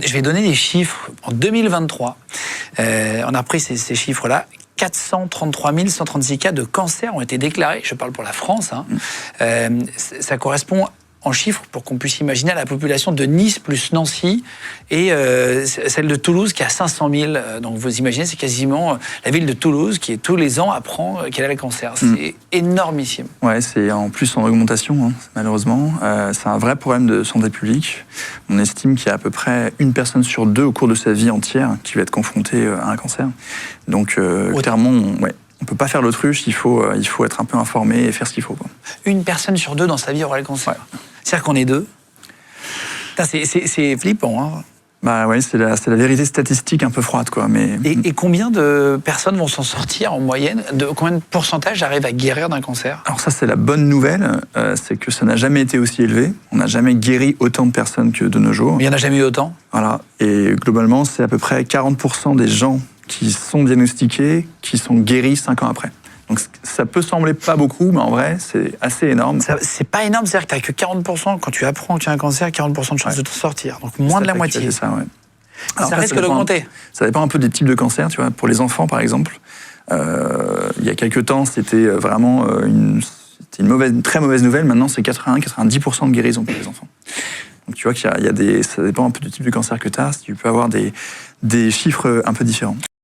Je vais donner des chiffres. En 2023, on a repris ces chiffres-là. 433 136 cas de cancer ont été déclarés. Je parle pour la France. Ça correspond en chiffres, pour qu'on puisse imaginer, à la population de Nice plus Nancy et celle de Toulouse qui a 500 000. Donc vous imaginez, c'est quasiment la ville de Toulouse qui tous les ans apprend qu'elle a le cancer. C'est énormissime. Ouais, c'est en plus en augmentation, malheureusement. C'est un vrai problème de santé publique. On estime qu'il y a à peu près une personne sur deux au cours de sa vie entière qui va être confrontée à un cancer. Donc clairement, on ne peut pas faire l'autruche, il faut être un peu informé et faire ce qu'il faut. Une personne sur deux dans sa vie aura le cancer. Ouais. C'est-à-dire qu'on est deux. C'est flippant. Hein. Bah ouais, c'est la vérité statistique un peu froide, quoi. Mais... Et combien de personnes vont s'en sortir en moyenne? Combien de pourcentage arrivent à guérir d'un cancer? Alors ça, c'est la bonne nouvelle, c'est que ça n'a jamais été aussi élevé. On n'a jamais guéri autant de personnes que de nos jours. Mais il n'y en a jamais eu autant? Voilà. Et globalement, c'est à peu près 40% des gens qui sont diagnostiqués, qui sont guéris 5 ans après. Donc ça peut sembler pas beaucoup, mais en vrai, c'est assez énorme. C'est pas énorme, c'est-à-dire que tu n'as que 40%, quand tu apprends que tu as un cancer, 40% de chances de t'en sortir. Donc moins de la moitié. C'est ça, ouais. Alors, ça risque d'augmenter. Ça dépend un peu des types de cancers, tu vois. Pour les enfants, par exemple, il y a quelques temps, c'était vraiment une très mauvaise nouvelle. Maintenant, c'est 80-90% de guérison pour les enfants. Donc tu vois qu'il y a ça dépend un peu du type de cancer que tu as. Tu peux avoir des chiffres un peu différents.